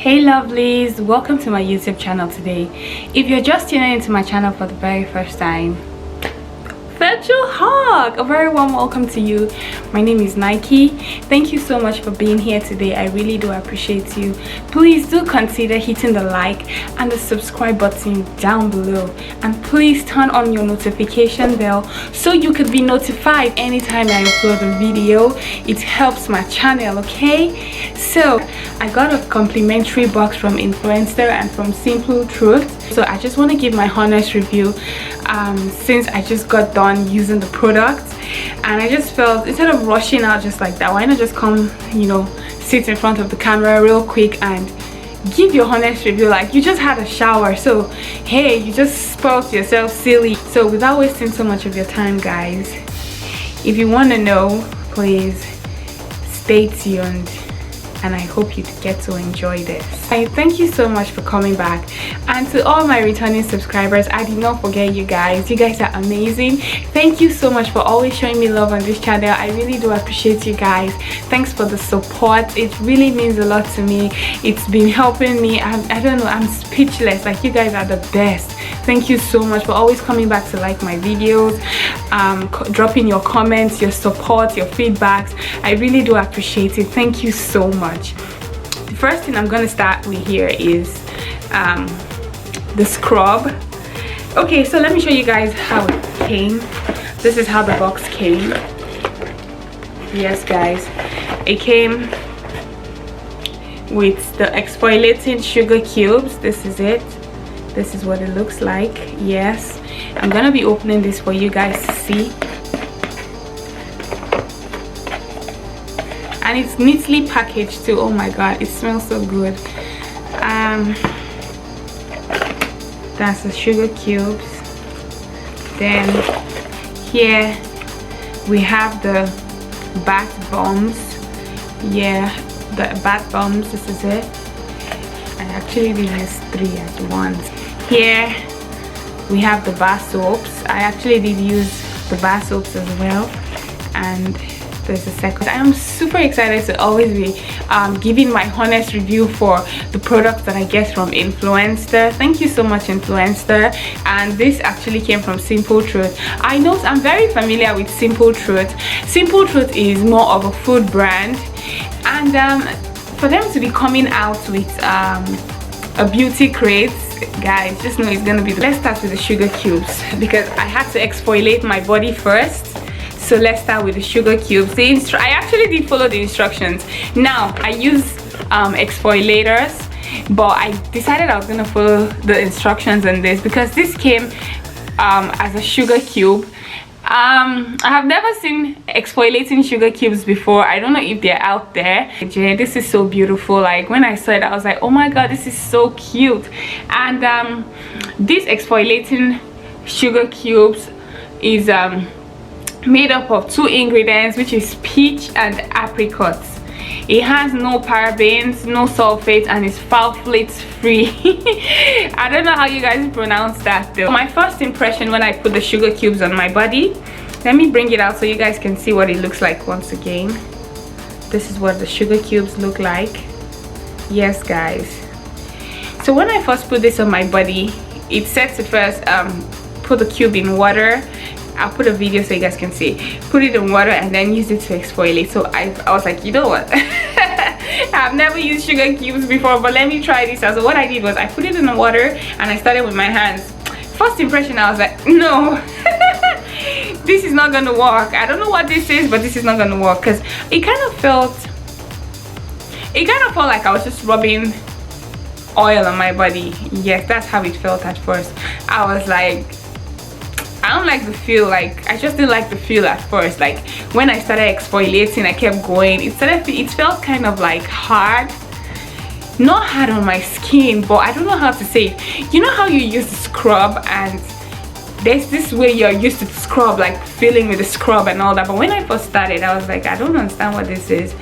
Hey lovelies, welcome to my YouTube channel today. If you're just tuning into my channel for the very first time, virtual hug, a very warm welcome to you. My name is Nike. Thank you so much for being here today. I really do appreciate you. Please do consider hitting the like and the subscribe button down below, and please turn on your notification bell so you could be notified anytime I upload a video. It helps my channel, okay? So I got a complimentary box from Influencer and from Simple Truth, so I just want to give my honest review since I just got done using the product, and I just felt instead of rushing out just like that, why not just come, sit in front of the camera real quick and give your honest review like you just had a shower. So hey, you just spoiled yourself silly. So without wasting so much of your time, guys, if you want to know, please stay tuned, and I hope you get to enjoy this. I thank you so much for coming back, and to all my returning subscribers, I did not forget you guys. You guys are amazing. Thank you so much for always showing me love on this channel. I really do appreciate you guys. Thanks for the support. It really means a lot to me. It's been helping me. I don't know, I'm speechless. Like, you guys are the best. Thank you so much for always coming back to like my videos, dropping your comments, your support, your feedbacks. I really do appreciate it. Thank you so much. The first thing I'm going to start with here is the scrub. Okay, so let me show you guys how it came. This is how the box came. Yes guys, it came with the exfoliating sugar cubes. This is it. This is what it looks like. Yes, I'm gonna be opening this for you guys to see, and it's neatly packaged too. Oh my god, it smells so good. That's the sugar cubes. Then here we have the bath bombs. Yeah, the bath bombs. This is it. I actually did use 3 at once. Here we have the bar soaps. I actually did use the bar soaps as well, and there's a second. I am super excited to always be giving my honest review for the products that I get from Influencer. Thank you so much, Influencer. And this actually came from Simple Truth. I know I'm very familiar with Simple Truth. Simple Truth is more of a food brand, and for them to be coming out with a beauty crate, guys, just know it's gonna be. Let's start with the sugar cubes because I had to exfoliate my body first. So let's start with the sugar cubes. I actually did follow the instructions. Now I use exfoliators, but I decided I was gonna follow the instructions on this because this came as a sugar cube. I have never seen exfoliating sugar cubes before. I don't know if they're out there. This is so beautiful. Like, when I saw it, I was like, oh my god, this is so cute. And this exfoliating sugar cubes is made up of 2 ingredients, which is peach and apricots. It has no parabens, no sulfates, and it's sulfate free. I don't know how you guys pronounce that though. My first impression when I put the sugar cubes on my body, let me bring it out so you guys can see what it looks like once again. This is what the sugar cubes look like. Yes guys, so when I first put this on my body, it said to first put the cube in water. I'll put a video so you guys can see. Put it in water and then use it to exfoliate. So I was like, you know what? I've never used sugar cubes before, but let me try this out. So what I did was I put it in the water and I started with my hands. First impression, I was like, no, this is not gonna work. I don't know what this is, but this is not gonna work because it kind of felt like I was just rubbing oil on my body. Yes, that's how it felt at first. I was like, I don't like the feel. Like, I just didn't like the feel at first. Like, when I started exfoliating, I kept going. It felt kind of like hard. Not hard on my skin, but I don't know how to say it. You know how you use the scrub and there's this way you're used to the scrub, like feeling with the scrub and all that. But when I first started, I was like, I don't understand what this is.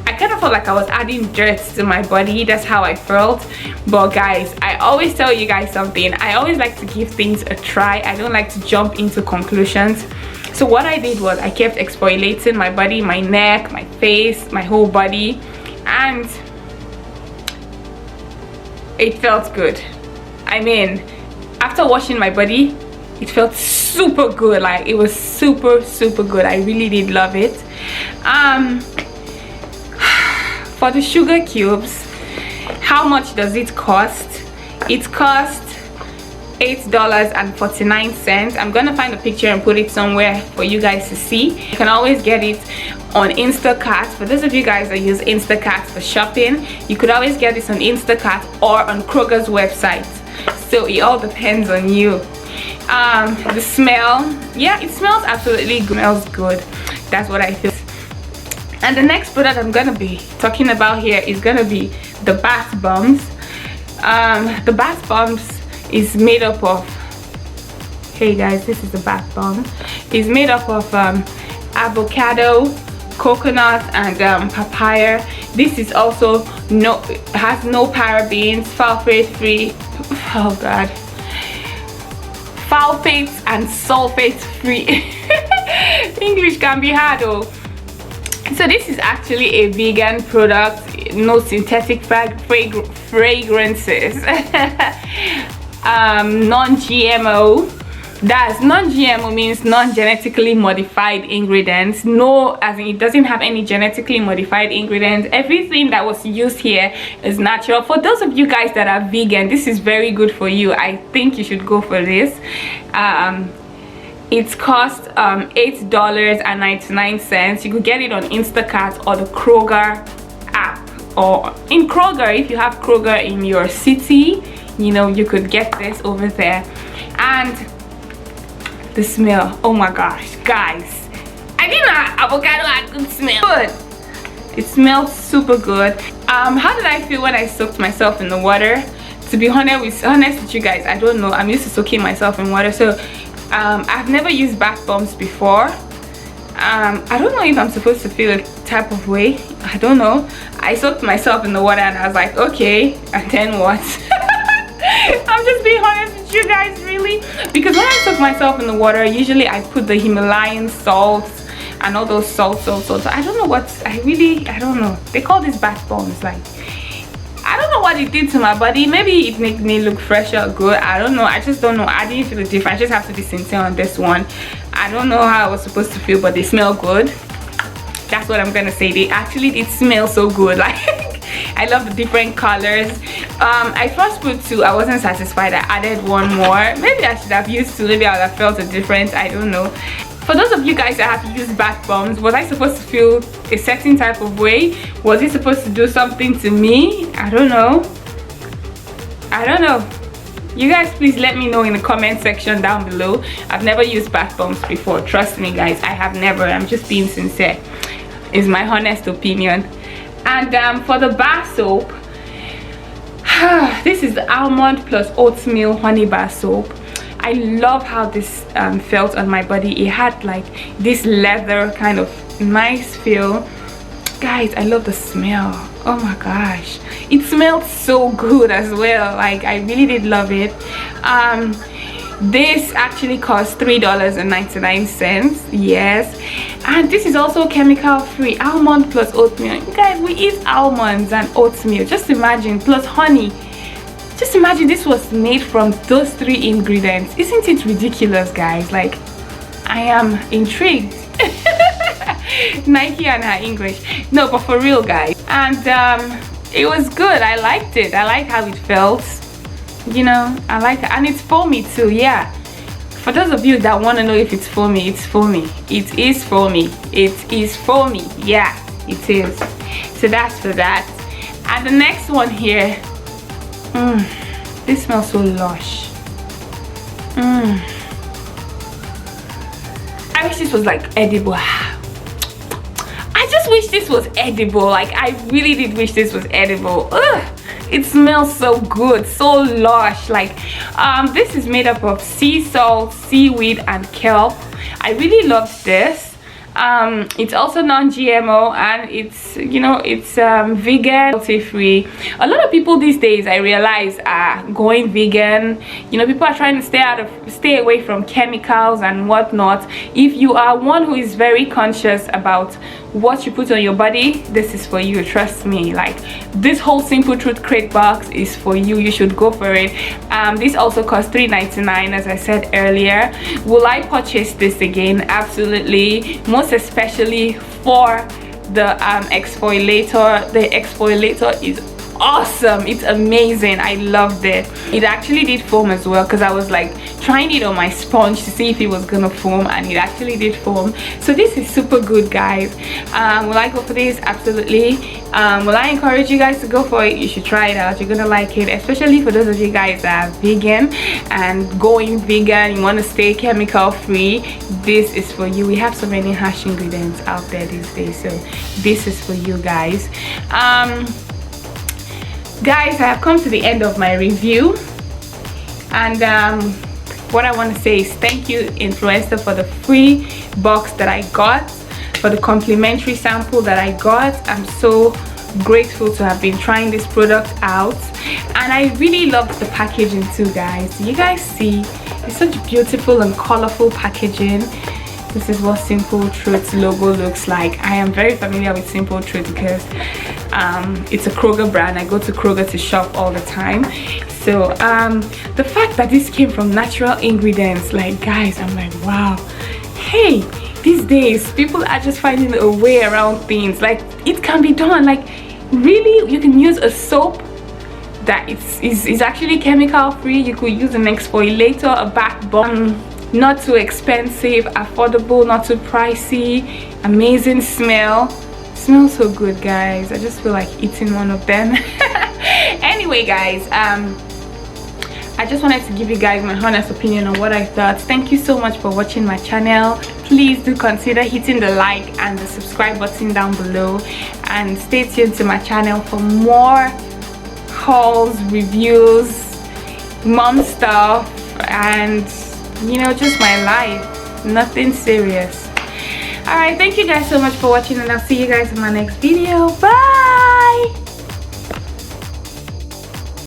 I kind of felt like I was adding dirt to my body. That's how I felt. But guys, I always tell you guys something. I always like to give things a try. I don't like to jump into conclusions. So what I did was I kept exfoliating my body, my neck, my face, my whole body, and it felt good. I mean, after washing my body, it felt super good. Like, it was super good. I really did love it. For the sugar cubes, how much does it cost? It costs $8.49. I'm gonna find a picture and put it somewhere for you guys to see. You can always get it on Instacart. For those of you guys that use Instacart for shopping, you could always get this on Instacart or on Kroger's website. So it all depends on you. The smell, yeah, it smells absolutely good. It smells good. That's what I feel. And the next product I'm gonna be talking about here is gonna be the bath bombs. The bath bombs is made up of, hey guys, this is the bath bomb. It's made up of avocado, coconut, and papaya. This is also has no parabens, sulfate free, oh god, sulfates and sulfate free. English can be hard though. So this is actually a vegan product, no synthetic fragrances. Non-GMO. That's non-GMO means non-genetically modified ingredients. No, as in it doesn't have any genetically modified ingredients. Everything that was used here is natural. For those of you guys that are vegan, this is very good for you. I think you should go for this. It costs $8.99. You could get it on Instacart or the Kroger app, or in Kroger if you have Kroger in your city, you know, you could get this over there. And the smell, oh my gosh, guys, I didn't know avocado had good smell. Good. It smells super good. How did I feel when I soaked myself in the water? To be honest with you guys, I don't know. I'm used to soaking myself in water, so I've never used bath bombs before. I don't know if I'm supposed to feel a type of way. I don't know. I soaked myself in the water and I was like, okay, and then what? I'm just being honest with you guys, really, because when I soak myself in the water, usually I put the Himalayan salts and all those salts. I don't know what, I don't know. They call these bath bombs, like, I don't know what it did to my body. Maybe it made me look fresh or good. I don't know. I just don't know. I didn't feel the difference. I just have to be sincere on this one. I don't know how I was supposed to feel, but they smell good. That's what I'm gonna say. They actually did smell so good. Like, I love the different colors. I first put 2. I wasn't satisfied. I added 1 more. Maybe I should have used 2. Maybe I would have felt a difference. I don't know. For those of you guys that have used bath bombs, was I supposed to feel a certain type of way? Was it supposed to do something to me? I don't know. I don't know. You guys please let me know in the comment section down below. I've never used bath bombs before. Trust me guys, I have never. I'm just being sincere. It's my honest opinion. And for the bar soap, this is the almond plus oatmeal honey bar soap. I love how this felt on my body. It had like this leather kind of nice feel. Guys, I love the smell. Oh my gosh, it smelled so good as well. Like, I really did love it. This actually cost $3.99. yes, and this is also chemical free. Almond plus oatmeal. You guys, we eat almonds and oatmeal. Just imagine, plus honey. Just imagine this was made from those 3 ingredients. Isn't it ridiculous, guys? Like, I am intrigued. Nike and her English. No, but for real, guys. And it was good. I liked it. I like how it felt. You know, I like it. And it's foamy too, yeah. For those of you that want to know if it's foamy, it's foamy. It is foamy. It is foamy. Yeah, it is. So that's for that. And the next one here, this smells so lush. I wish this was like edible. I just wish this was edible. Like, I really did wish this was edible. Ugh, it smells so good, so lush. Like, this is made up of sea salt, seaweed, and kelp. I really love this. It's also non-GMO, and it's, you know, it's vegan, cruelty-free. A lot of people these days, I realize, are going vegan. You know, people are trying to stay away from chemicals and whatnot. If you are one who is very conscious about what you put on your body, this is for you. Trust me, like this whole Simple Truth crate box is for you. You should go for it. This also costs $3.99, as I said earlier. Will I purchase this again? Absolutely, most especially for the exfoliator. The exfoliator is awesome. It's amazing. I loved it. It actually did foam as well, because I was like trying it on my sponge to see if it was gonna foam, and it actually did foam. So this is super good, guys. Will I go for this? Absolutely. Will I encourage you guys to go for it? You should try it out. You're gonna like it, especially for those of you guys that are vegan and going vegan, you want to stay chemical free. This is for you. We have so many harsh ingredients out there these days, so this is for you guys. Guys, I have come to the end of my review, and what I want to say is thank you, Influencer, for the free box that I got, for the complimentary sample that I got. I'm so grateful to have been trying this product out, and I really loved the packaging too, guys. You guys see, it's such beautiful and colorful packaging. This is what Simple Truth's logo looks like. I am very familiar with Simple Truth because it's a Kroger brand. I go to Kroger to shop all the time. So the fact that this came from natural ingredients, like, guys, I'm like, wow. Hey, these days people are just finding a way around things. Like, it can be done. Like, really, you can use a soap that is actually chemical free. You could use an exfoliator, a bath bomb. Not too expensive, affordable, not too pricey, amazing smell. Smells so good, guys. I just feel like eating one of them. Anyway, guys, I just wanted to give you guys my honest opinion on what I thought. Thank you so much for watching my channel. Please do consider hitting the like and the subscribe button down below, and stay tuned to my channel for more hauls, reviews, mom stuff, and you know, just my life. Nothing serious. All right, thank you guys so much for watching, and I'll see you guys in my next video. Bye.